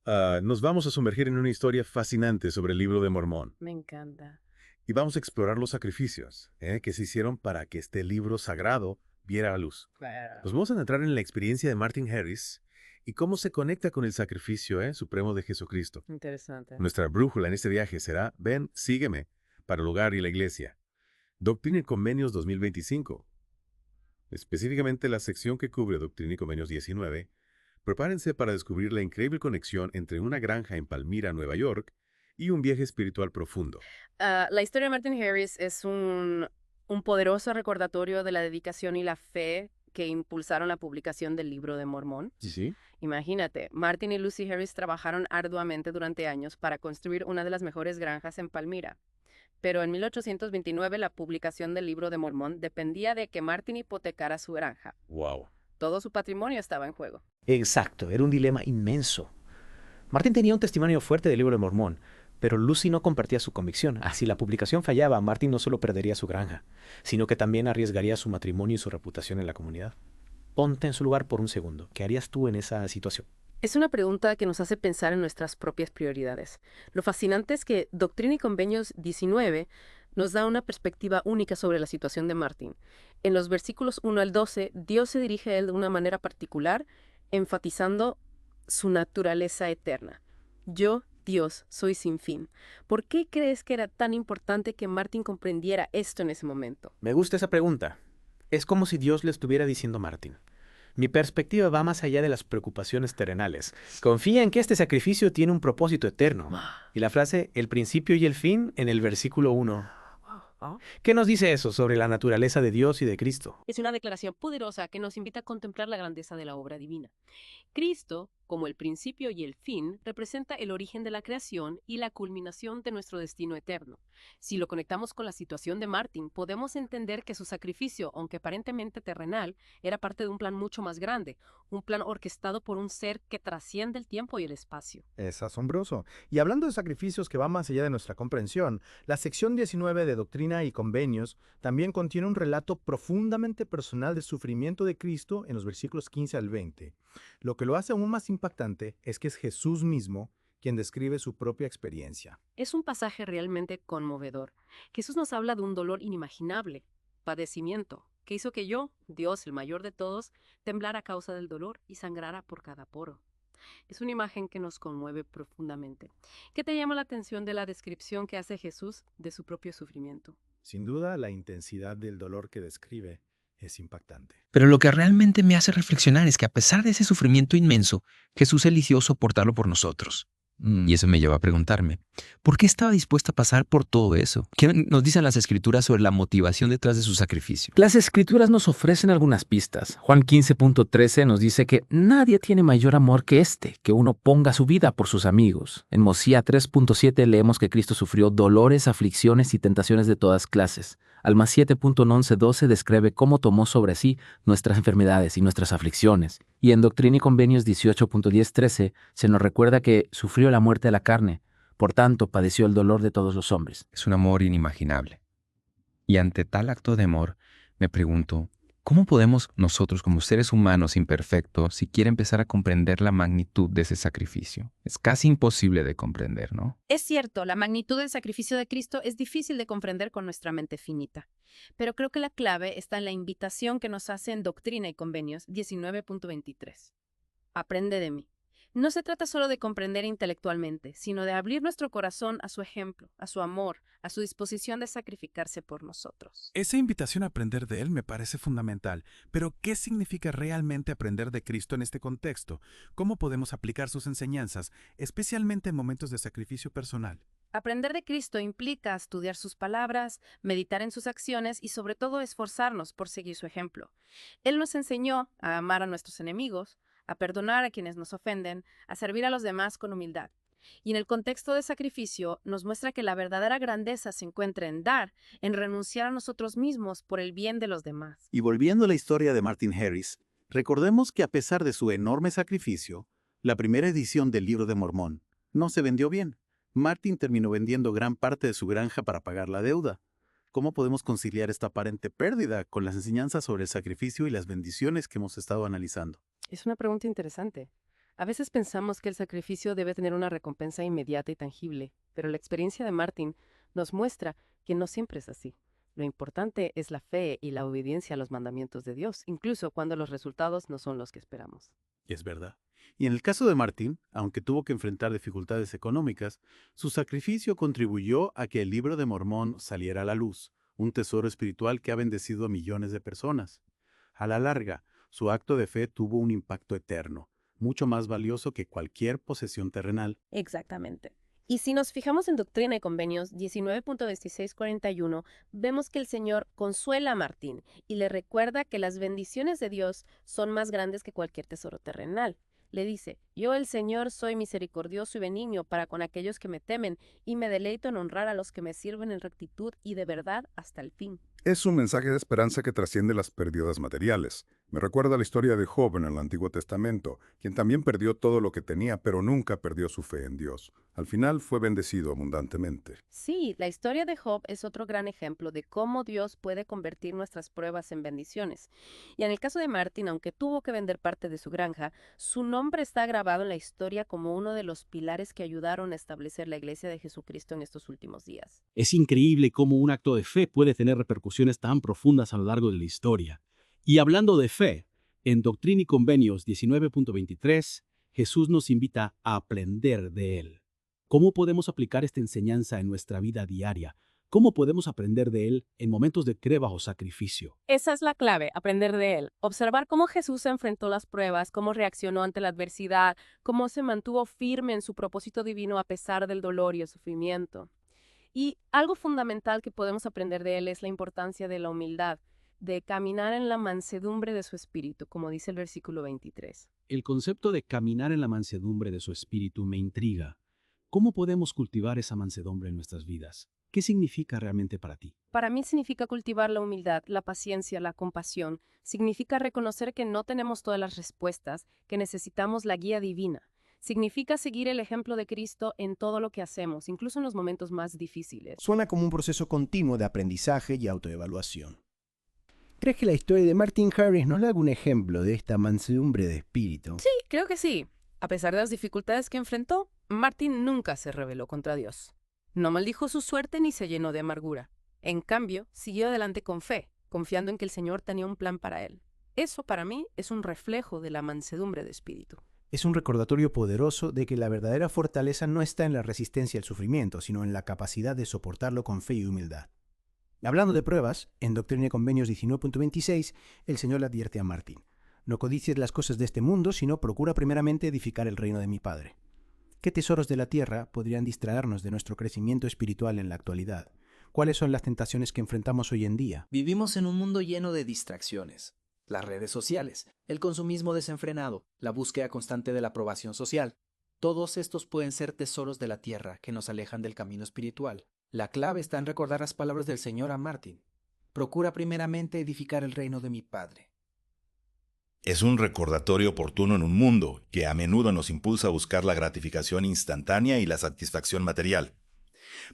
Nos vamos a sumergir en una historia fascinante sobre el Libro de Mormón Me encanta. y vamos a explorar los sacrificios que se hicieron para que este libro sagrado viera la luz. Nos Claro. vamos a entrar en la experiencia de Martin Harris y cómo se conecta con el sacrificio supremo de Jesucristo. Interesante. Nuestra brújula en este viaje será Ven, sígueme, para el hogar y la iglesia. Doctrina y Convenios 2025. Específicamente la sección que cubre Doctrina y Convenios 19. Prepárense para descubrir la increíble conexión entre una granja en Palmyra, Nueva York, y un viaje espiritual profundo. La historia de Martin Harris es un poderoso recordatorio de la dedicación y la fe que impulsaron la publicación del Libro de Mormón. ¿Sí, sí? Imagínate, Martin y Lucy Harris trabajaron arduamente durante años para construir una de las mejores granjas en Palmyra. Pero en 1829 la publicación del Libro de Mormón dependía de que Martin hipotecara su granja. Wow. Todo su patrimonio estaba en juego. Exacto, era un dilema inmenso. Martin tenía un testimonio fuerte del Libro de Mormón, pero Lucy no compartía su convicción. Si la publicación fallaba, Martin no solo perdería su granja, sino que también arriesgaría su matrimonio y su reputación en la comunidad. Ponte en su lugar por un segundo. ¿Qué harías tú en esa situación? Es una pregunta que nos hace pensar en nuestras propias prioridades. Lo fascinante es que Doctrina y Convenios 19 nos da una perspectiva única sobre la situación de Martin. En los versículos 1 al 12, Dios se dirige a él de una manera particular, enfatizando su naturaleza eterna. Yo, Dios, soy sin fin. ¿Por qué crees que era tan importante que Martin comprendiera esto en ese momento? Me gusta esa pregunta. Es como si Dios le estuviera diciendo a Martin: mi perspectiva va más allá de las preocupaciones terrenales. Confía en que este sacrificio tiene un propósito eterno. Y la frase, el principio y el fin, en el versículo 1. ¿Qué nos dice eso sobre la naturaleza de Dios y de Cristo? Es una declaración poderosa que nos invita a contemplar la grandeza de la obra divina. Cristo, como el principio y el fin, representa el origen de la creación y la culminación de nuestro destino eterno. Si lo conectamos con la situación de Martin, podemos entender que su sacrificio, aunque aparentemente terrenal, era parte de un plan mucho más grande, un plan orquestado por un ser que trasciende el tiempo y el espacio. Es asombroso. Y hablando de sacrificios que van más allá de nuestra comprensión, la sección 19 de Doctrina y Convenios también contiene un relato profundamente personal del sufrimiento de Cristo en los versículos 15 al 20. Lo que lo hace aún más impactante es que es Jesús mismo quien describe su propia experiencia. Es un pasaje realmente conmovedor. Jesús nos habla de un dolor inimaginable, padecimiento, que hizo que yo, Dios, el mayor de todos, temblara a causa del dolor y sangrara por cada poro. Es una imagen que nos conmueve profundamente. ¿Qué te llama la atención de la descripción que hace Jesús de su propio sufrimiento? Sin duda, la intensidad del dolor que describe es impactante. Pero lo que realmente me hace reflexionar es que a pesar de ese sufrimiento inmenso, Jesús eligió soportarlo por nosotros. Y eso me lleva a preguntarme, ¿por qué estaba dispuesto a pasar por todo eso? ¿Qué nos dicen las Escrituras sobre la motivación detrás de su sacrificio? Las Escrituras nos ofrecen algunas pistas. Juan 15.13 nos dice que nadie tiene mayor amor que este, que uno ponga su vida por sus amigos. En Mosía 3.7 leemos que Cristo sufrió dolores, aflicciones y tentaciones de todas clases. Alma 7.11-12 describe cómo tomó sobre sí nuestras enfermedades y nuestras aflicciones. Y en Doctrina y Convenios 18.10-13 se nos recuerda que sufrió la muerte de la carne, por tanto padeció el dolor de todos los hombres. Es un amor inimaginable. Y ante tal acto de amor, me pregunto, ¿cómo podemos nosotros como seres humanos imperfectos siquiera empezar a comprender la magnitud de ese sacrificio? Es casi imposible de comprender, ¿no? Es cierto, la magnitud del sacrificio de Cristo es difícil de comprender con nuestra mente finita. Pero creo que la clave está en la invitación que nos hace en Doctrina y Convenios 19.23. Aprende de mí. No se trata solo de comprender intelectualmente, sino de abrir nuestro corazón a su ejemplo, a su amor, a su disposición de sacrificarse por nosotros. Esa invitación a aprender de Él me parece fundamental, pero ¿qué significa realmente aprender de Cristo en este contexto? ¿Cómo podemos aplicar sus enseñanzas, especialmente en momentos de sacrificio personal? Aprender de Cristo implica estudiar sus palabras, meditar en sus acciones y sobre todo esforzarnos por seguir su ejemplo. Él nos enseñó a amar a nuestros enemigos, a perdonar a quienes nos ofenden, a servir a los demás con humildad. Y en el contexto de sacrificio nos muestra que la verdadera grandeza se encuentra en dar, en renunciar a nosotros mismos por el bien de los demás. Y volviendo a la historia de Martin Harris, recordemos que a pesar de su enorme sacrificio, la primera edición del Libro de Mormón no se vendió bien. Martin terminó vendiendo gran parte de su granja para pagar la deuda. ¿Cómo podemos conciliar esta aparente pérdida con las enseñanzas sobre el sacrificio y las bendiciones que hemos estado analizando? Es una pregunta interesante. A veces pensamos que el sacrificio debe tener una recompensa inmediata y tangible, pero la experiencia de Martin nos muestra que no siempre es así. Lo importante es la fe y la obediencia a los mandamientos de Dios, incluso cuando los resultados no son los que esperamos. Es verdad. Y en el caso de Martín, aunque tuvo que enfrentar dificultades económicas, su sacrificio contribuyó a que el Libro de Mormón saliera a la luz, un tesoro espiritual que ha bendecido a millones de personas. A la larga, su acto de fe tuvo un impacto eterno, mucho más valioso que cualquier posesión terrenal. Exactamente. Y si nos fijamos en Doctrina y Convenios 19.2641, vemos que el Señor consuela a Martín y le recuerda que las bendiciones de Dios son más grandes que cualquier tesoro terrenal. Le dice, yo el Señor soy misericordioso y benigno para con aquellos que me temen y me deleito en honrar a los que me sirven en rectitud y de verdad hasta el fin. Es un mensaje de esperanza que trasciende las pérdidas materiales. Me recuerda la historia de Job en el Antiguo Testamento, quien también perdió todo lo que tenía, pero nunca perdió su fe en Dios. Al final fue bendecido abundantemente. Sí, la historia de Job es otro gran ejemplo de cómo Dios puede convertir nuestras pruebas en bendiciones. Y en el caso de Martin, aunque tuvo que vender parte de su granja, su nombre está grabado en la historia como uno de los pilares que ayudaron a establecer la Iglesia de Jesucristo en estos últimos días. Es increíble cómo un acto de fe puede tener repercusiones tan profundas a lo largo de la historia. Y hablando de fe, en Doctrina y Convenios 19.23, Jesús nos invita a aprender de Él. ¿Cómo podemos aplicar esta enseñanza en nuestra vida diaria? ¿Cómo podemos aprender de Él en momentos de prueba o sacrificio? Esa es la clave, aprender de Él. Observar cómo Jesús enfrentó las pruebas, cómo reaccionó ante la adversidad, cómo se mantuvo firme en su propósito divino a pesar del dolor y el sufrimiento. Y algo fundamental que podemos aprender de Él es la importancia de la humildad, de caminar en la mansedumbre de su espíritu, como dice el versículo 23. El concepto de caminar en la mansedumbre de su espíritu me intriga. ¿Cómo podemos cultivar esa mansedumbre en nuestras vidas? ¿Qué significa realmente para ti? Para mí significa cultivar la humildad, la paciencia, la compasión. Significa reconocer que no tenemos todas las respuestas, que necesitamos la guía divina. Significa seguir el ejemplo de Cristo en todo lo que hacemos, incluso en los momentos más difíciles. Suena como un proceso continuo de aprendizaje y autoevaluación. ¿Crees que la historia de Martin Harris nos da algún ejemplo de esta mansedumbre de espíritu? Sí, creo que sí. A pesar de las dificultades que enfrentó, Martin nunca se rebeló contra Dios. No maldijo su suerte ni se llenó de amargura. En cambio, siguió adelante con fe, confiando en que el Señor tenía un plan para él. Eso, para mí, es un reflejo de la mansedumbre de espíritu. Es un recordatorio poderoso de que la verdadera fortaleza no está en la resistencia al sufrimiento, sino en la capacidad de soportarlo con fe y humildad. Hablando de pruebas, en Doctrina y Convenios 19.26, el Señor le advierte a Martín: no codicies las cosas de este mundo, sino procura primeramente edificar el reino de mi Padre. ¿Qué tesoros de la tierra podrían distraernos de nuestro crecimiento espiritual en la actualidad? ¿Cuáles son las tentaciones que enfrentamos hoy en día? Vivimos en un mundo lleno de distracciones. Las redes sociales, el consumismo desenfrenado, la búsqueda constante de la aprobación social. Todos estos pueden ser tesoros de la tierra que nos alejan del camino espiritual. La clave está en recordar las palabras del Señor a Martin. Procura primeramente edificar el reino de mi Padre. Es un recordatorio oportuno en un mundo que a menudo nos impulsa a buscar la gratificación instantánea y la satisfacción material.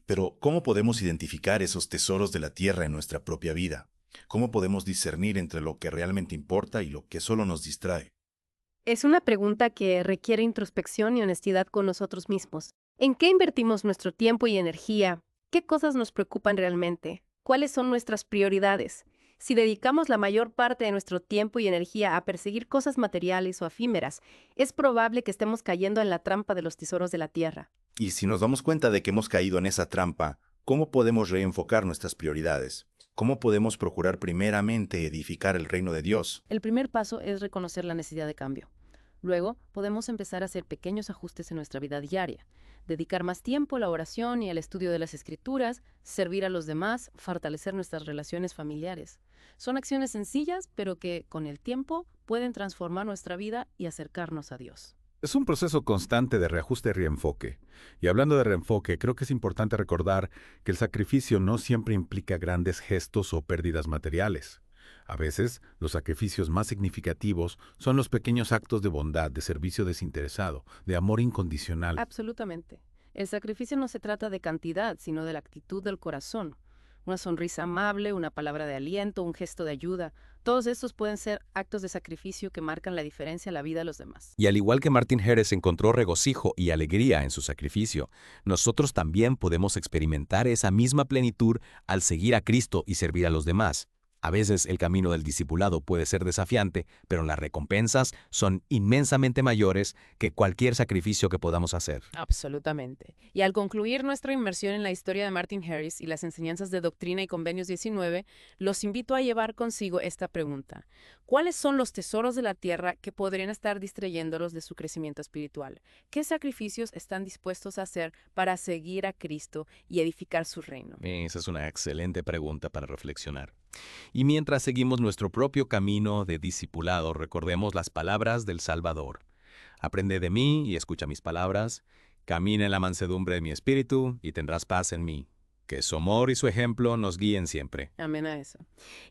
Pero, ¿cómo podemos identificar esos tesoros de la tierra en nuestra propia vida? ¿Cómo podemos discernir entre lo que realmente importa y lo que solo nos distrae? Es una pregunta que requiere introspección y honestidad con nosotros mismos. ¿En qué invertimos nuestro tiempo y energía? ¿Qué cosas nos preocupan realmente? ¿Cuáles son nuestras prioridades? Si dedicamos la mayor parte de nuestro tiempo y energía a perseguir cosas materiales o efímeras, es probable que estemos cayendo en la trampa de los tesoros de la tierra. Y si nos damos cuenta de que hemos caído en esa trampa, ¿cómo podemos reenfocar nuestras prioridades? ¿Cómo podemos procurar primeramente edificar el reino de Dios? El primer paso es reconocer la necesidad de cambio. Luego, podemos empezar a hacer pequeños ajustes en nuestra vida diaria. Dedicar más tiempo a la oración y al estudio de las Escrituras, servir a los demás, fortalecer nuestras relaciones familiares. Son acciones sencillas, pero que, con el tiempo, pueden transformar nuestra vida y acercarnos a Dios. Es un proceso constante de reajuste y reenfoque. Y hablando de reenfoque, creo que es importante recordar que el sacrificio no siempre implica grandes gestos o pérdidas materiales. A veces, los sacrificios más significativos son los pequeños actos de bondad, de servicio desinteresado, de amor incondicional. Absolutamente. El sacrificio no se trata de cantidad, sino de la actitud del corazón. Una sonrisa amable, una palabra de aliento, un gesto de ayuda. Todos estos pueden ser actos de sacrificio que marcan la diferencia en la vida de los demás. Y al igual que Martin Harris encontró regocijo y alegría en su sacrificio, nosotros también podemos experimentar esa misma plenitud al seguir a Cristo y servir a los demás. A veces el camino del discipulado puede ser desafiante, pero las recompensas son inmensamente mayores que cualquier sacrificio que podamos hacer. Absolutamente. Y al concluir nuestra inmersión en la historia de Martin Harris y las enseñanzas de Doctrina y Convenios 19, los invito a llevar consigo esta pregunta. ¿Cuáles son los tesoros de la tierra que podrían estar distrayéndolos de su crecimiento espiritual? ¿Qué sacrificios están dispuestos a hacer para seguir a Cristo y edificar su reino? Esa es una excelente pregunta para reflexionar. Y mientras seguimos nuestro propio camino de discipulado, recordemos las palabras del Salvador. Aprende de mí y escucha mis palabras. Camina en la mansedumbre de mi espíritu y tendrás paz en mí. Que su amor y su ejemplo nos guíen siempre. Amén a eso.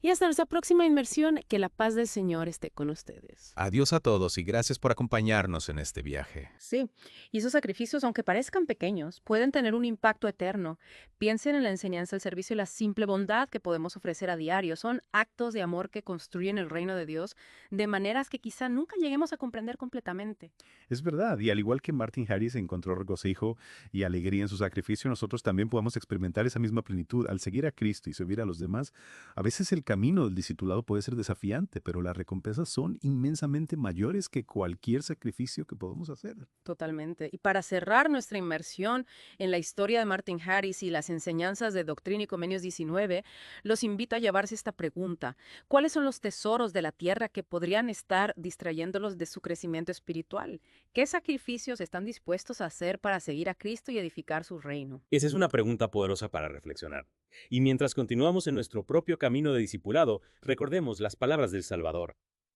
Y hasta nuestra próxima inmersión, que la paz del Señor esté con ustedes. Adiós a todos y gracias por acompañarnos en este viaje. Sí, y esos sacrificios, aunque parezcan pequeños, pueden tener un impacto eterno. Piensen en la enseñanza, el servicio y la simple bondad que podemos ofrecer a diario. Son actos de amor que construyen el reino de Dios de maneras que quizá nunca lleguemos a comprender completamente. Es verdad, y al igual que Martin Harris encontró regocijo y alegría en su sacrificio, nosotros también podemos experimentar esa misma plenitud al seguir a Cristo y servir a los demás. A veces el camino del discipulado puede ser desafiante, pero las recompensas son inmensamente mayores que cualquier sacrificio que podamos hacer. Totalmente. Y para cerrar nuestra inmersión en la historia de Martin Harris y las enseñanzas de Doctrina y Convenios 19, los invito a llevarse esta pregunta. ¿Cuáles son los tesoros de la tierra que podrían estar distrayéndolos de su crecimiento espiritual? ¿Qué sacrificios están dispuestos a hacer para seguir a Cristo y edificar su reino? Esa es una pregunta poderosa para reflexionar. Y mientras continuamos en nuestro propio camino de discipulado, recordemos las palabras del Salvador.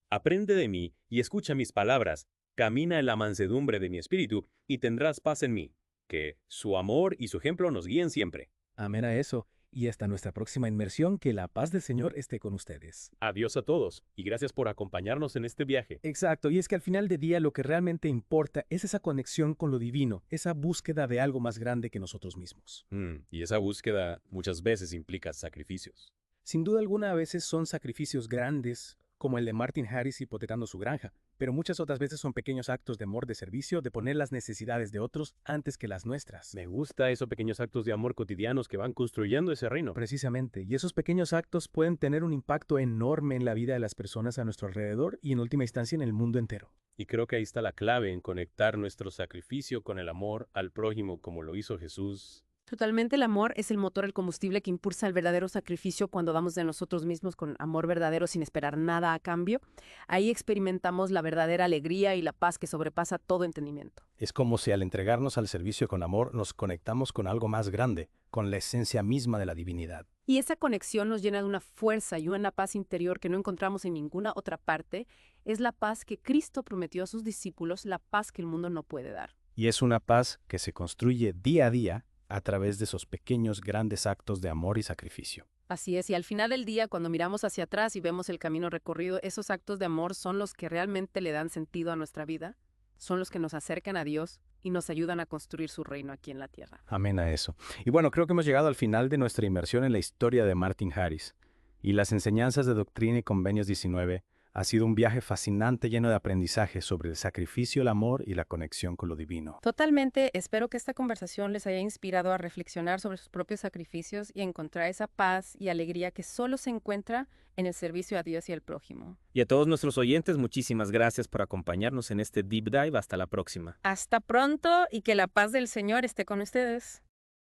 Aprende de mí y escucha mis palabras. Camina en la mansedumbre de mi espíritu y tendrás paz en mí. Que su amor y su ejemplo nos guíen siempre. Amén a eso. Y hasta nuestra próxima inmersión, que la paz del Señor esté con ustedes. Adiós a todos y gracias por acompañarnos en este viaje. Exacto, y es que al final del día lo que realmente importa es esa conexión con lo divino, esa búsqueda de algo más grande que nosotros mismos. Y esa búsqueda muchas veces implica sacrificios. Sin duda alguna, a veces son sacrificios grandes, como el de Martin Harris hipotecando su granja, pero muchas otras veces son pequeños actos de amor, de servicio, de poner las necesidades de otros antes que las nuestras. Me gusta esos pequeños actos de amor cotidianos que van construyendo ese reino. Precisamente, y esos pequeños actos pueden tener un impacto enorme en la vida de las personas a nuestro alrededor y en última instancia en el mundo entero. Y creo que ahí está la clave en conectar nuestro sacrificio con el amor al prójimo como lo hizo Jesús. Totalmente, el amor es el motor, el combustible que impulsa el verdadero sacrificio cuando damos de nosotros mismos con amor verdadero sin esperar nada a cambio. Ahí experimentamos la verdadera alegría y la paz que sobrepasa todo entendimiento. Es como si al entregarnos al servicio con amor nos conectamos con algo más grande, con la esencia misma de la divinidad. Y esa conexión nos llena de una fuerza y una paz interior que no encontramos en ninguna otra parte. Es la paz que Cristo prometió a sus discípulos, la paz que el mundo no puede dar. Y es una paz que se construye día a día a través de esos pequeños, grandes actos de amor y sacrificio. Así es, y al final del día, cuando miramos hacia atrás y vemos el camino recorrido, esos actos de amor son los que realmente le dan sentido a nuestra vida, son los que nos acercan a Dios y nos ayudan a construir su reino aquí en la tierra. Amén a eso. Y bueno, creo que hemos llegado al final de nuestra inmersión en la historia de Martin Harris y las enseñanzas de Doctrina y Convenios 19. Ha sido un viaje fascinante lleno de aprendizaje sobre el sacrificio, el amor y la conexión con lo divino. Totalmente, espero que esta conversación les haya inspirado a reflexionar sobre sus propios sacrificios y encontrar esa paz y alegría que solo se encuentra en el servicio a Dios y al prójimo. Y a todos nuestros oyentes, muchísimas gracias por acompañarnos en este Deep Dive. Hasta la próxima. Hasta pronto y que la paz del Señor esté con ustedes.